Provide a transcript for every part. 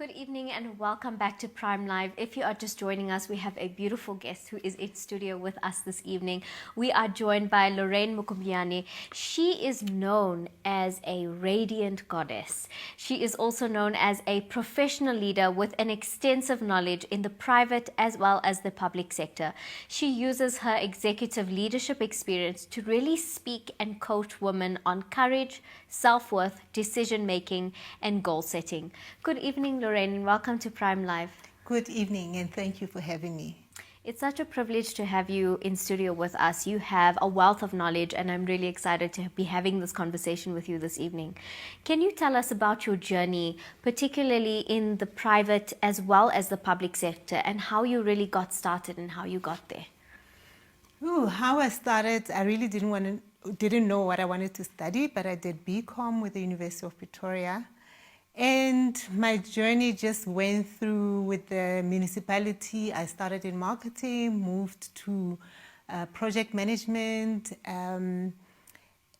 Good evening and welcome back to Prime Live. If you are just joining us, we have a beautiful guest who is in studio with us this evening. We are joined by Lourraine Mokubyane. She is known as a radiant goddess. She is also known as a professional leader with an extensive knowledge in the private as well as the public sector. She uses her executive leadership experience to really speak and coach women on courage, self-worth, decision-making, and goal-setting. Good evening, Lourraine, and welcome to Prime Live. Good evening, and thank you for having me. It's such a privilege to have you in studio with us. You have a wealth of knowledge, and I'm really excited to be having this conversation with you this evening. Can you tell us about your journey, particularly in the private as well as the public sector, and how you really got started and how you got there? Ooh, how I started, I really didn't know what I wanted to study, but I did BCom with the University of Pretoria. And my journey just went through with the municipality. I started in marketing, moved to project management, and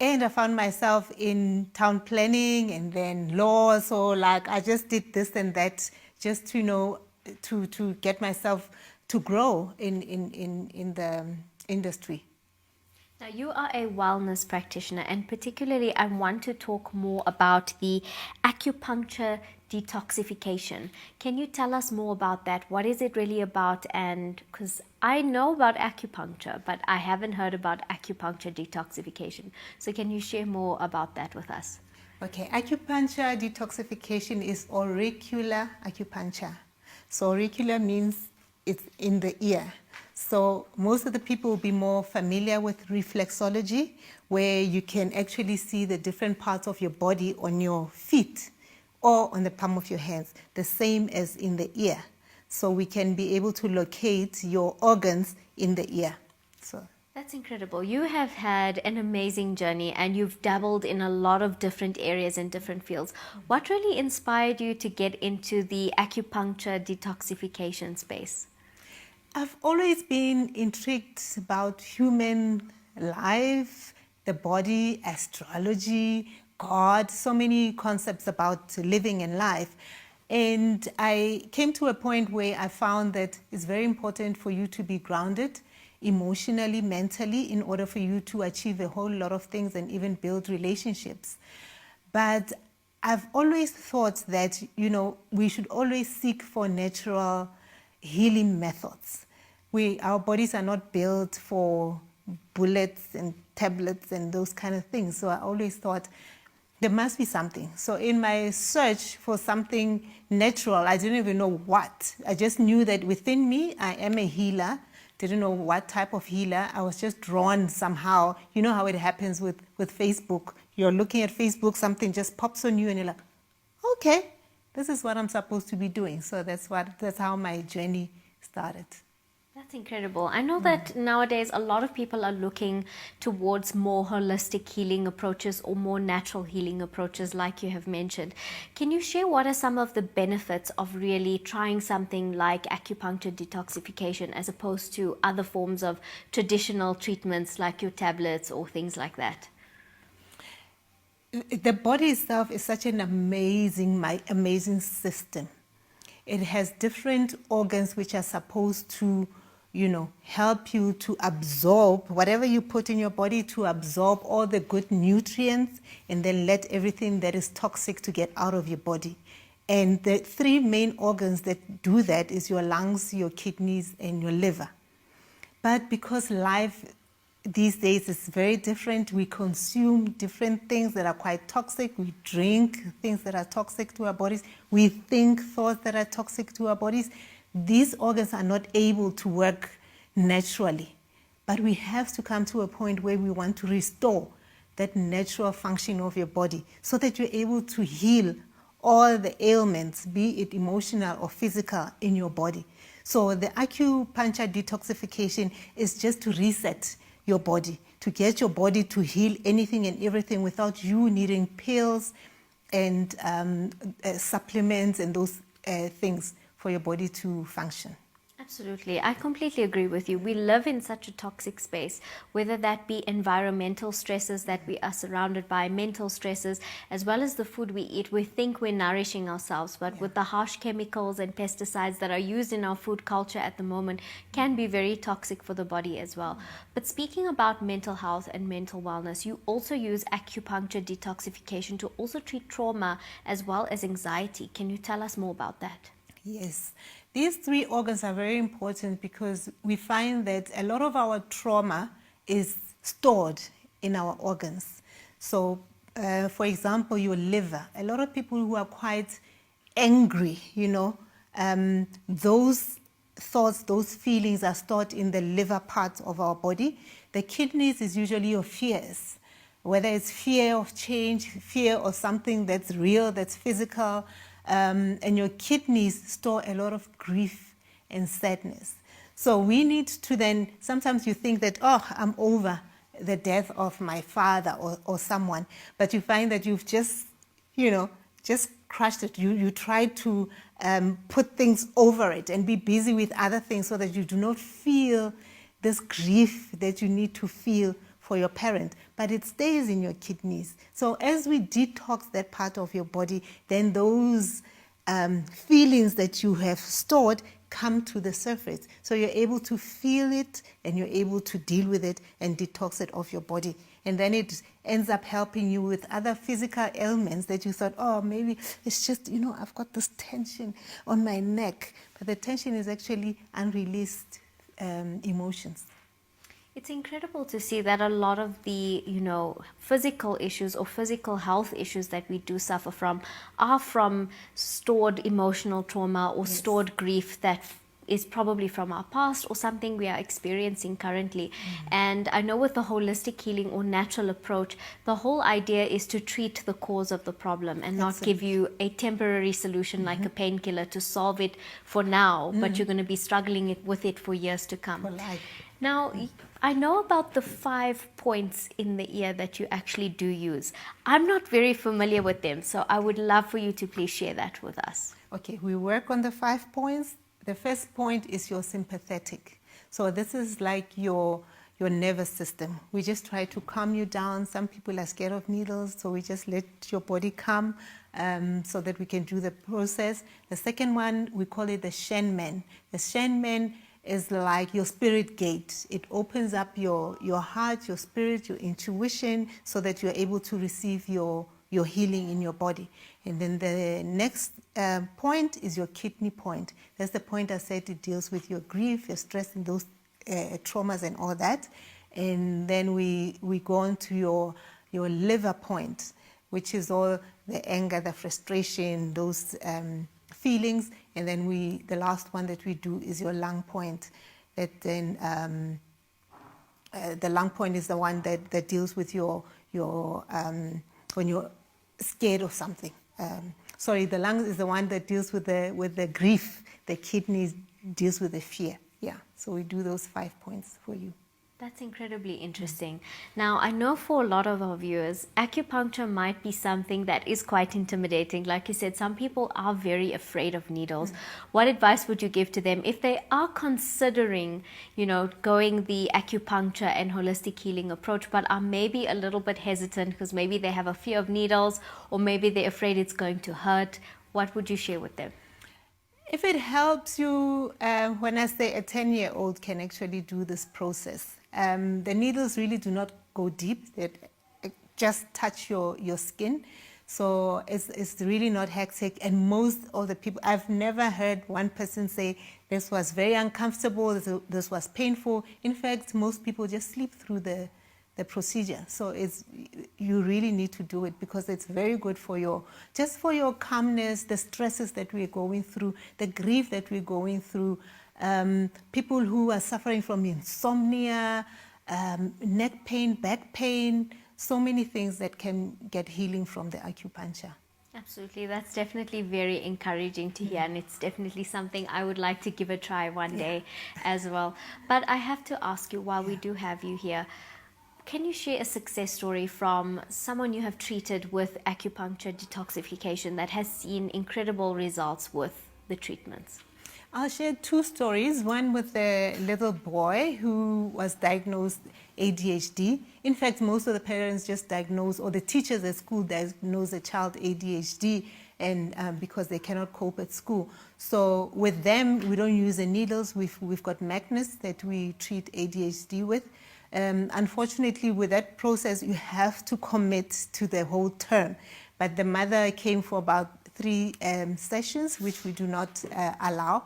I found myself in town planning and then law. So like I just did this and that just to, to get myself to grow in the industry. Now, you are a wellness practitioner, and particularly I want to talk more about the acupuncture detoxification. Can you tell us more about that? What is it really about? And because I know about acupuncture, but I haven't heard about acupuncture detoxification. So can you share more about that with us? Okay, acupuncture detoxification is auricular acupuncture. So auricular means it's in the ear. So most of the people will be more familiar with reflexology, where you can actually see the different parts of your body on your feet or on the palm of your hands, the same as in the ear. So we can be able to locate your organs in the ear. So that's incredible. You have had an amazing journey and you've dabbled in a lot of different areas and different fields. What really inspired you to get into the acupuncture detoxification space? I've always been intrigued about human life, the body, astrology, God, so many concepts about living and life. And I came to a point where I found that it's very important for you to be grounded emotionally, mentally, in order for you to achieve a whole lot of things and even build relationships. But I've always thought that, we should always seek for natural healing methods. Our bodies are not built for bullets and tablets and those kind of things. So I always thought there must be something. So in my search for something natural, I didn't even know what. I just knew that within me, I am a healer. Didn't know what type of healer. I was just drawn somehow. You know how it happens with Facebook. You're looking at Facebook, something just pops on you and you're like, okay, this is what I'm supposed to be doing. So that's how my journey started. That's incredible. I know that nowadays a lot of people are looking towards more holistic healing approaches or more natural healing approaches, like you have mentioned. Can you share what are some of the benefits of really trying something like acupuncture detoxification as opposed to other forms of traditional treatments like your tablets or things like that? The body itself is such an amazing system. It has different organs which are supposed to, help you to absorb whatever you put in your body, to absorb all the good nutrients and then let everything that is toxic to get out of your body. And the three main organs that do that is your lungs, your kidneys, and your liver. But because life these days is very different, we consume different things that are quite toxic. We drink things that are toxic to our bodies. We think thoughts that are toxic to our bodies. These organs are not able to work naturally. But we have to come to a point where we want to restore that natural function of your body so that you're able to heal all the ailments, be it emotional or physical, in your body. So the acupuncture detoxification is just to reset your body, to get your body to heal anything and everything without you needing pills and supplements and those things for your body to function. I Absolutely. I completely agree with you. We live in such a toxic space, whether that be environmental stresses that we are surrounded by, mental stresses, as well as the food we eat. We think we're nourishing ourselves, but with the harsh chemicals and pesticides that are used in our food culture at the moment can be very toxic for the body as well. But speaking about mental health and mental wellness, you also use acupuncture detoxification to also treat trauma as well as anxiety. Can you tell us more about that? Yes, these three organs are very important because we find that a lot of our trauma is stored in our organs. So, for example, your liver, a lot of people who are quite angry, those thoughts, those feelings are stored in the liver part of our body. The kidneys is usually your fears, whether it's fear of change, fear of something that's real, that's physical. And your kidneys store a lot of grief and sadness. So we need to then, sometimes you think that, oh, I'm over the death of my father or someone, but you find that you've just, just crushed it. You try to put things over it and be busy with other things so that you do not feel this grief that you need to feel for your parent, but it stays in your kidneys. So as we detox that part of your body, then those feelings that you have stored come to the surface. So you're able to feel it and you're able to deal with it and detox it off your body. And then it ends up helping you with other physical ailments that you thought, oh, maybe it's just, I've got this tension on my neck. But the tension is actually unreleased emotions. It's incredible to see that a lot of the, physical issues or physical health issues that we do suffer from are from stored emotional trauma or stored grief that is probably from our past or something we are experiencing currently. And I know with the holistic healing or natural approach, the whole idea is to treat the cause of the problem and not give you a temporary solution like a painkiller to solve it for now, but you're going to be struggling with it for years to come. For life. Now, I know about the 5 points in the ear that you actually do use. I'm not very familiar with them, so I would love for you to please share that with us. Okay, we work on the 5 points. The first point is your sympathetic. So this is like your nervous system. We just try to calm you down. Some people are scared of needles, so we just let your body calm so that we can do the process. The second one, we call it the Shenmen. The Shenmen is like your spirit gate. It opens up your heart, your spirit, your intuition, so that you're able to receive your healing in your body. And then the next point is your kidney point. That's the point I said it deals with your grief, your stress, and those traumas and all that. And then we go on to your liver point, which is all the anger, the frustration, those feelings. And then the last one that we do is your lung point. That then the lung point is the one that deals with your when you're scared of something. Sorry, the lungs is the one that deals with the grief. The kidneys deals with the fear. Yeah, so we do those 5 points for you. That's incredibly interesting. Now, I know for a lot of our viewers, acupuncture might be something that is quite intimidating. Like you said, some people are very afraid of needles. What advice would you give to them if they are considering, going the acupuncture and holistic healing approach, but are maybe a little bit hesitant because maybe they have a fear of needles or maybe they're afraid it's going to hurt? What would you share with them? If it helps you, when I say a 10-year-old can actually do this process, the needles really do not go deep. They just touch your skin. So it's really not hectic. And most of the people, I've never heard one person say, this was very uncomfortable, this was painful. In fact, most people just sleep through the procedure. So you really need to do it because it's very good for your calmness, the stresses that we're going through, the grief that we're going through. People who are suffering from insomnia, neck pain, back pain, so many things that can get healing from the acupuncture. Absolutely, that's definitely very encouraging to hear, and it's definitely something I would like to give a try one day as well. But I have to ask you, while we do have you here, can you share a success story from someone you have treated with acupuncture detoxification that has seen incredible results with the treatments? I'll share two stories. One with a little boy who was diagnosed ADHD. In fact, most of the parents just diagnose, or the teachers at school diagnose a child ADHD, and because they cannot cope at school. So with them, we don't use the needles. We've got magnets that we treat ADHD with. Unfortunately, with that process, you have to commit to the whole term. But the mother came for about 3 sessions, which we do not allow.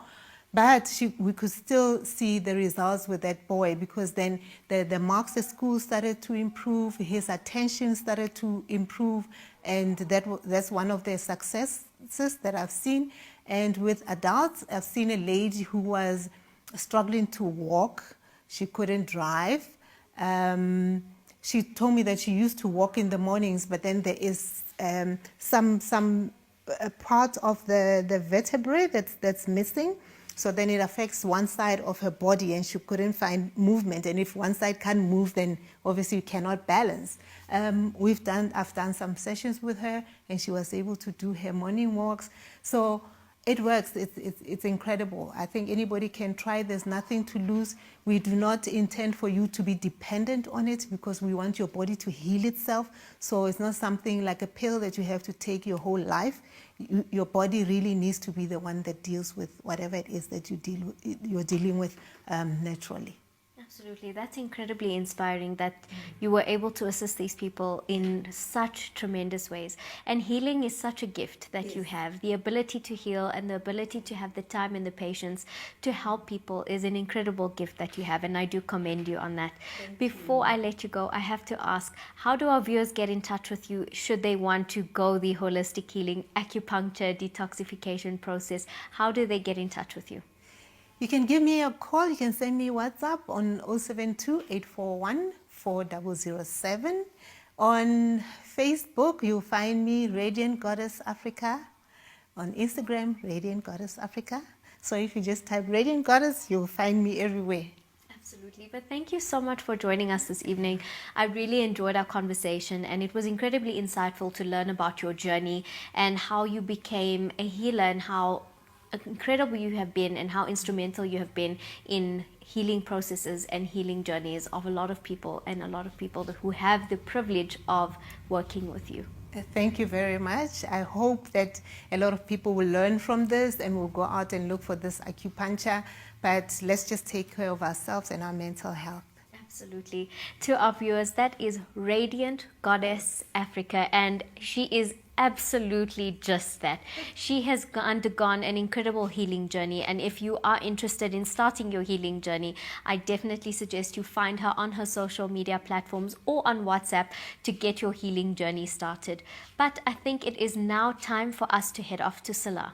But we could still see the results with that boy, because then the marks at school started to improve, his attention started to improve, and that's one of the successes that I've seen. And with adults, I've seen a lady who was struggling to walk. She couldn't drive. She told me that she used to walk in the mornings, but then there is some part of the vertebrae that's missing. So then it affects one side of her body, and she couldn't find movement. And if one side can't move, then obviously you cannot balance. I've done some sessions with her, and she was able to do her morning walks. So it works. It's incredible. I think anybody can try. There's nothing to lose. We do not intend for you to be dependent on it, because we want your body to heal itself. So it's not something like a pill that you have to take your whole life. Your body really needs to be the one that deals with whatever it is that you're dealing with naturally. Absolutely. That's incredibly inspiring that you were able to assist these people in such tremendous ways. And healing is such a gift that you have. The ability to heal and the ability to have the time and the patience to help people is an incredible gift that you have. And I do commend you on that. Before I let you go, I have to ask, how do our viewers get in touch with you should they want to go the holistic healing, acupuncture, detoxification process? How do they get in touch with you? You can give me a call. You can send me WhatsApp on 072-841-4007. On Facebook, you'll find me Radiant Goddess Africa. On Instagram, Radiant Goddess Africa. So if you just type Radiant Goddess, you'll find me everywhere. Absolutely. But thank you so much for joining us this evening. I really enjoyed our conversation, and it was incredibly insightful to learn about your journey and how you became a healer, and how incredible you have been, and how instrumental you have been in healing processes and healing journeys of a lot of people, and a lot of people who have the privilege of working with you. Thank you very much. I hope that a lot of people will learn from this and will go out and look for this acupuncture. But let's just take care of ourselves and our mental health. Absolutely. To our viewers, that is Radiant Goddess Africa, and she is absolutely just that. She has undergone an incredible healing journey, and if you are interested in starting your healing journey, I definitely suggest you find her on her social media platforms or on WhatsApp to get your healing journey started. But I think it is now time for us to head off to Salah.